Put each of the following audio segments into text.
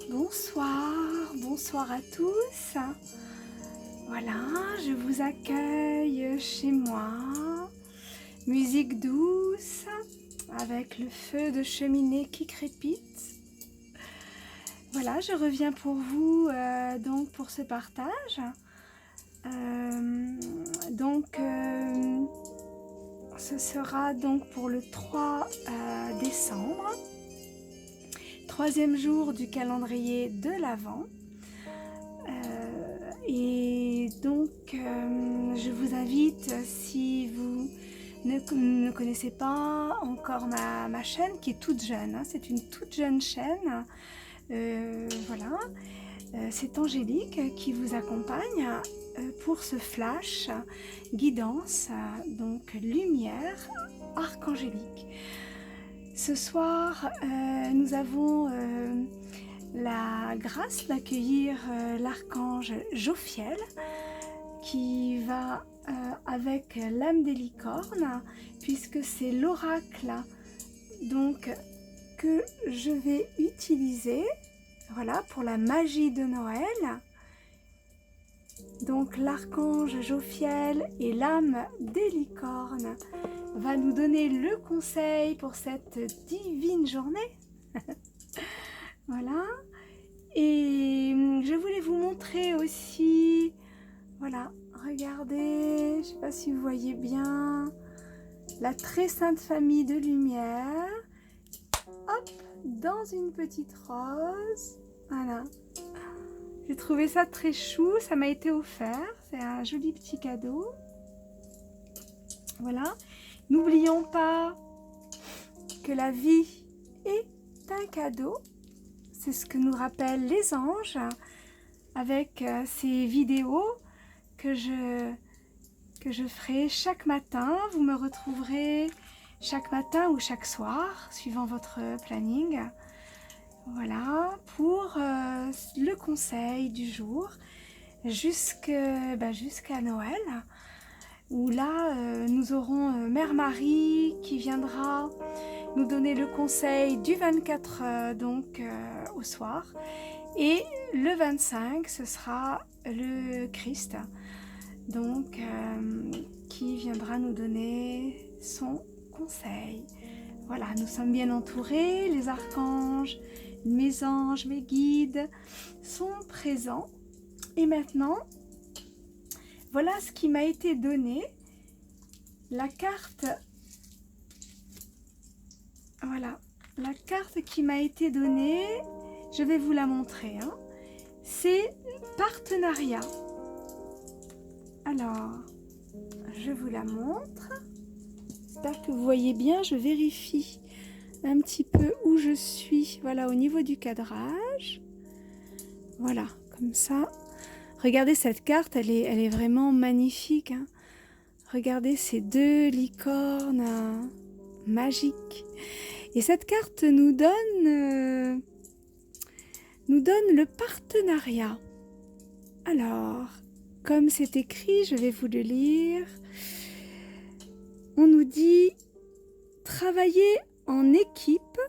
Bonsoir à tous. Voilà, je vous accueille chez moi. Musique douce avec le feu de cheminée qui crépite. Voilà, je reviens pour vous donc pour ce partage. Ce sera donc pour le 3 décembre. Troisième jour du calendrier de l'Avent. Je vous invite, si vous ne connaissez pas encore ma chaîne, qui est toute jeune, hein, c'est une toute jeune chaîne, c'est Angélique qui vous accompagne pour ce flash guidance, donc lumière archangélique. Ce soir, nous avons la grâce d'accueillir l'archange Jophiel qui va avec l'âme des licornes, puisque c'est l'oracle donc que je vais utiliser, voilà, pour la magie de Noël. Donc l'archange Jophiel et l'âme des licornes va nous donner le conseil pour cette divine journée. Voilà. Et je voulais vous montrer aussi, voilà, regardez, je ne sais pas si vous voyez bien, la très sainte famille de lumière, hop, dans une petite rose, voilà. J'ai trouvé ça très chou, ça m'a été offert, c'est un joli petit cadeau. Voilà, n'oublions pas que la vie est un cadeau. C'est ce que nous rappellent les anges avec ces vidéos que je ferai chaque matin. Vous me retrouverez chaque matin ou chaque soir, suivant votre planning. Voilà, pour le conseil du jour jusqu'à Noël, où là, nous aurons Mère Marie qui viendra nous donner le conseil du 24 au soir, et le 25 ce sera le Christ donc qui viendra nous donner son conseil. Voilà, nous sommes bien entourés, les archanges, mes anges, mes guides sont présents. Et maintenant, voilà ce qui m'a été donné, la carte. Voilà, la carte qui m'a été donnée, je vais vous la montrer, hein. C'est partenariat. Alors, je vous la montre. J'espère que vous voyez bien, je vérifie un petit peu où je suis. Voilà, au niveau du cadrage. Voilà, comme ça. Regardez cette carte, elle est vraiment magnifique, hein. Regardez ces deux licornes magiques. Et cette carte nous donne le partenariat. Alors, comme c'est écrit, je vais vous le lire. On nous dit « Travailler en équipe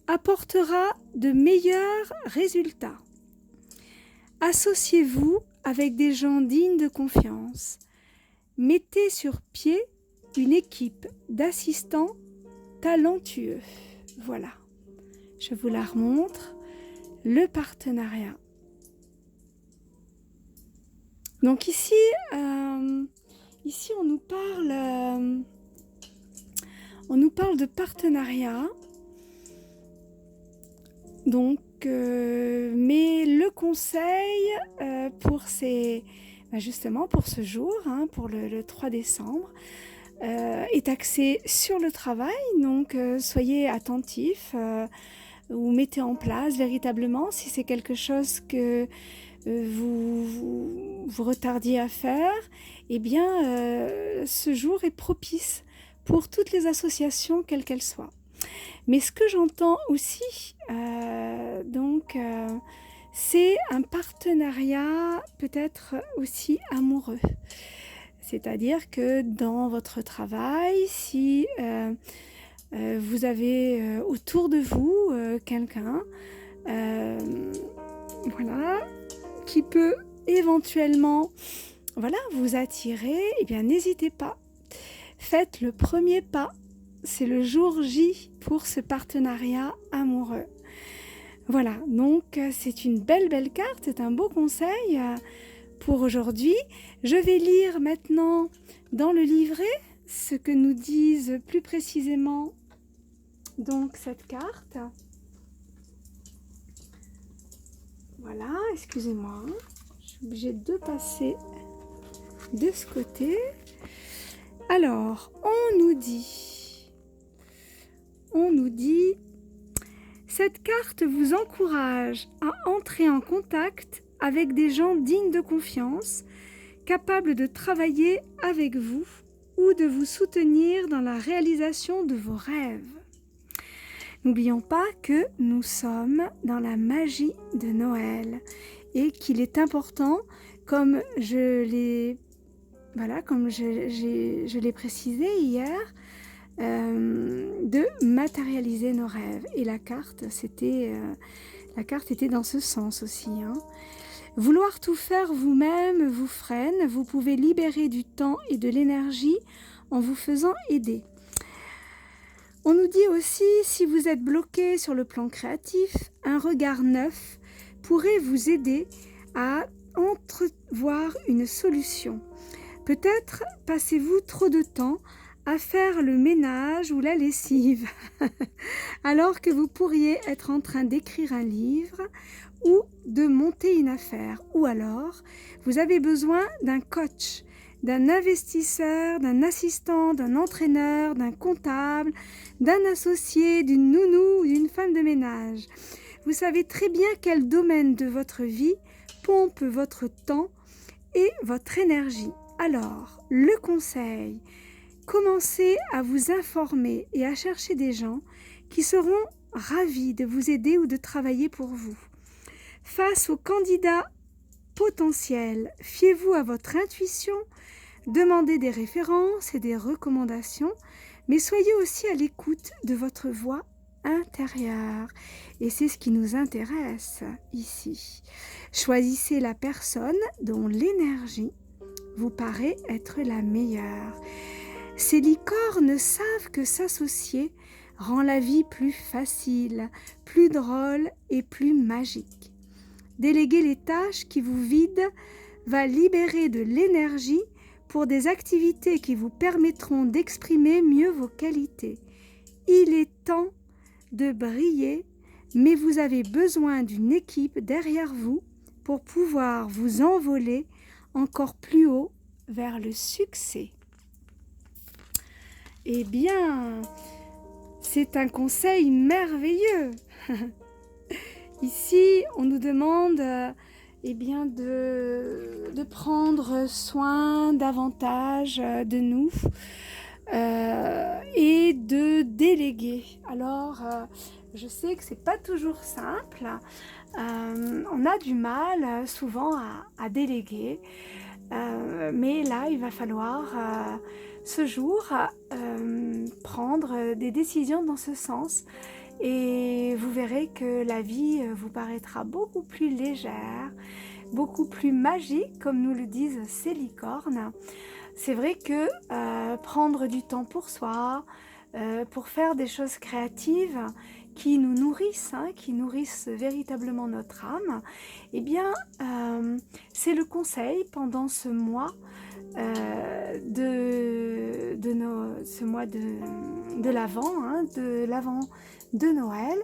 apportera de meilleurs résultats. Associez-vous avec des gens dignes de confiance. Mettez sur pied une équipe d'assistants talentueux. » Voilà, je vous la remontre, le partenariat. Donc ici on nous parle de partenariat. Donc, mais le conseil justement pour ce jour, hein, pour le 3 décembre, est axé sur le travail. Donc soyez attentifs ou mettez en place véritablement, si c'est quelque chose que vous retardiez à faire, eh bien ce jour est propice pour toutes les associations, quelles qu'elles soient. Mais ce que j'entends aussi, c'est un partenariat peut-être aussi amoureux. C'est-à-dire que dans votre travail, si vous avez autour de vous quelqu'un voilà, qui peut éventuellement vous attirer, eh bien n'hésitez pas. Faites le premier pas. C'est le jour J pour ce partenariat amoureux. Voilà, donc c'est une belle carte, c'est un beau conseil pour aujourd'hui. Je vais lire maintenant dans le livret ce que nous disent plus précisément donc cette carte. Voilà, excusez-moi, je suis obligée de passer de ce côté. Alors, on nous dit, cette carte vous encourage à entrer en contact avec des gens dignes de confiance, capables de travailler avec vous ou de vous soutenir dans la réalisation de vos rêves. N'oublions pas que nous sommes dans la magie de Noël et qu'il est important, comme je l'ai précisé hier, de matérialiser nos rêves. Et la carte était dans ce sens aussi. Vouloir tout faire vous-même vous freine. Vous pouvez libérer du temps et de l'énergie en vous faisant aider. On nous dit aussi, si vous êtes bloqué sur le plan créatif, un regard neuf pourrait vous aider à entrevoir une solution. Peut-être passez-vous trop de temps à faire le ménage ou la lessive, alors que vous pourriez être en train d'écrire un livre ou de monter une affaire. Ou alors, vous avez besoin d'un coach, d'un investisseur, d'un assistant, d'un entraîneur, d'un comptable, d'un associé, d'une nounou ou d'une femme de ménage. Vous savez très bien quel domaine de votre vie pompe votre temps et votre énergie. Alors, le conseil, commencez à vous informer et à chercher des gens qui seront ravis de vous aider ou de travailler pour vous. Face aux candidats potentiels, fiez-vous à votre intuition, demandez des références et des recommandations, mais soyez aussi à l'écoute de votre voix intérieure. Et c'est ce qui nous intéresse ici. Choisissez la personne dont l'énergie vous paraît être la meilleure. Ces licornes savent que s'associer rend la vie plus facile, plus drôle et plus magique. Déléguer les tâches qui vous vident va libérer de l'énergie pour des activités qui vous permettront d'exprimer mieux vos qualités. Il est temps de briller, mais vous avez besoin d'une équipe derrière vous pour pouvoir vous envoler encore plus haut vers le succès. Eh bien, c'est un conseil merveilleux. Ici, on nous demande de prendre soin davantage de nous et de déléguer. Alors, je sais que c'est pas toujours simple. On a du mal souvent à déléguer. Mais là, il va falloir ce jour prendre des décisions dans ce sens et vous verrez que la vie vous paraîtra beaucoup plus légère, beaucoup plus magique, comme nous le disent ces licornes. C'est vrai que prendre du temps pour soi, pour faire des choses créatives qui nous nourrissent, qui nourrissent véritablement notre âme, eh bien, c'est le conseil pendant ce mois de l'Avent de Noël.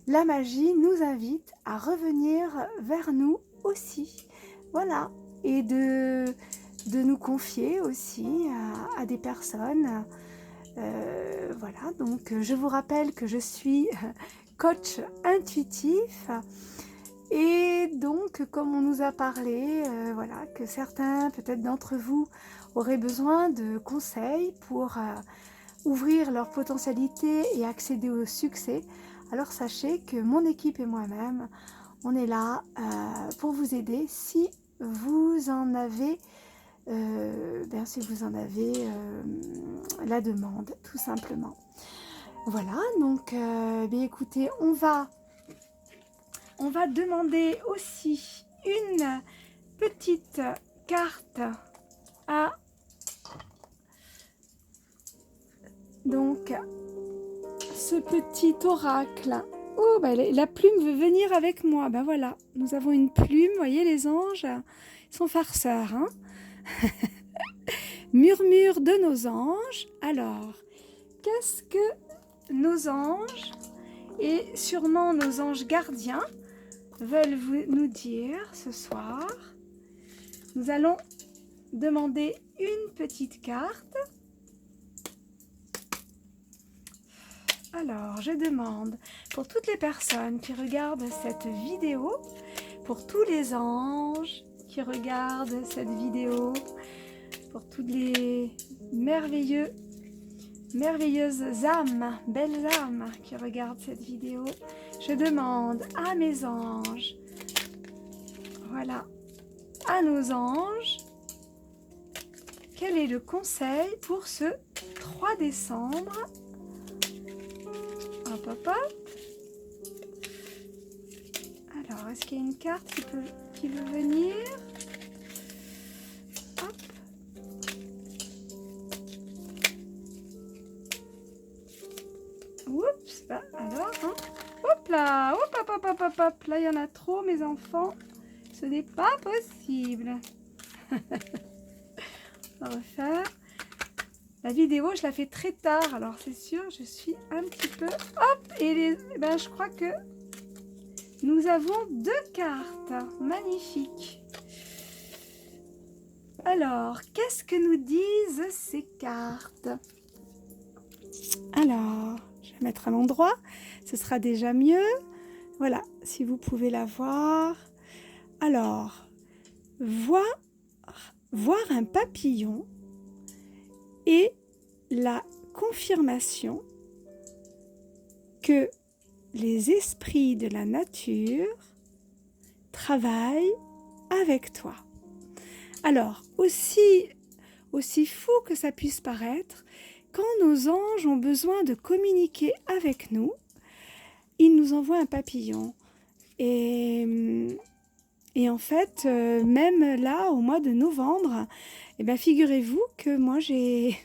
La magie nous invite à revenir vers nous aussi, voilà, et de nous confier aussi à des personnes. Voilà, donc je vous rappelle que je suis coach intuitif et donc comme on nous a parlé, voilà, que certains peut-être d'entre vous auraient besoin de conseils pour ouvrir leur potentialité et accéder au succès, alors sachez que mon équipe et moi-même, on est là pour vous aider si vous en avez la demande, tout simplement. Voilà, donc écoutez, on va on va demander aussi une petite carte à donc ce petit oracle. Oh, bah, la plume veut venir avec moi. Ben voilà, nous avons une plume. Vous voyez, les anges, ils sont farceurs. Hein. Murmure de nos anges. Alors, qu'est-ce que nos anges et sûrement nos anges gardiens veulent nous dire ce soir? Nous allons demander une petite carte. Alors, je demande pour toutes les personnes qui regardent cette vidéo, pour tous les anges qui regardent cette vidéo, pour toutes les merveilleuses âmes, belles âmes qui regardent cette vidéo, je demande à mes anges, voilà, à nos anges, quel est le conseil pour ce 3 décembre? Hop, hop, hop. Alors, est-ce qu'il y a une carte qui veut venir? Hop. Oups, bah alors, hein. Hop là, hop, hop, hop, hop, hop, hop. Là, il y en a trop, mes enfants. Ce n'est pas possible. On va refaire. La vidéo, je la fais très tard, alors c'est sûr, je suis un petit peu... Hop, et je crois que nous avons 2 cartes. Magnifique. Alors, qu'est-ce que nous disent ces cartes? Alors, je vais mettre à l'endroit, ce sera déjà mieux. Voilà, si vous pouvez la voir. Alors, voir un papillon et la confirmation que les esprits de la nature travaillent avec toi. Alors, aussi fou que ça puisse paraître, quand nos anges ont besoin de communiquer avec nous, ils nous envoient un papillon. Et en fait, même là, au mois de novembre, eh bien, figurez-vous que moi, j'ai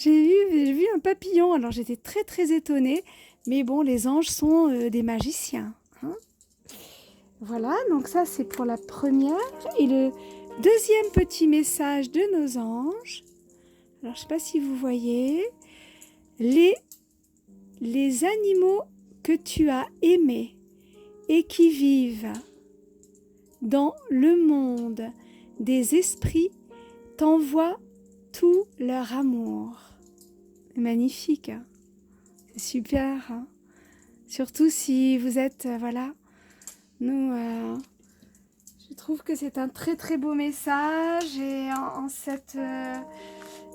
vu un papillon. Alors, j'étais très, très étonnée. Mais bon, les anges sont des magiciens. Hein. Voilà, donc ça, c'est pour la première. Et le deuxième petit message de nos anges. Alors, je ne sais pas si vous voyez. Les animaux que tu as aimés et qui vivent dans le monde des esprits t'envoient tout leur amour. C'est magnifique, hein. C'est super, hein. Surtout si vous êtes, voilà, nous, je trouve que c'est un très très beau message et en cette,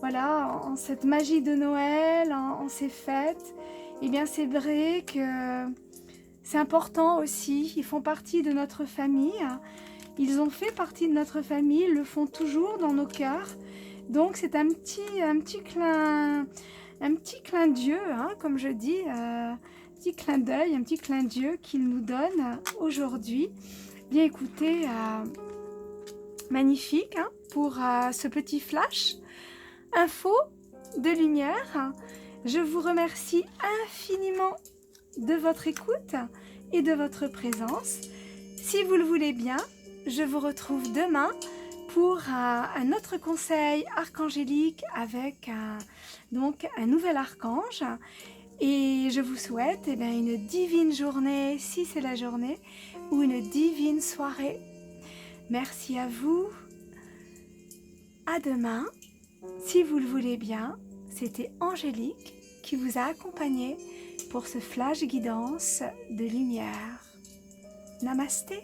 voilà, en cette magie de Noël, en ces fêtes, eh bien c'est vrai que c'est important aussi, ils font partie de notre famille, ils ont fait partie de notre famille, ils le font toujours dans nos cœurs. Donc c'est un petit clin d'yeux, hein, comme je dis, petit clin d'œil, un petit clin d'yeux qu'il nous donne aujourd'hui. Bien écoutez, magnifique, hein, pour ce petit flash info de lumière. Je vous remercie infiniment de votre écoute et de votre présence. Si vous le voulez bien, je vous retrouve demain pour un autre conseil archangélique avec donc un nouvel archange. Et je vous souhaite une divine journée, si c'est la journée, ou une divine soirée. Merci à vous. À demain. Si vous le voulez bien, c'était Angélique qui vous a accompagné pour ce flash guidance de lumière. Namasté.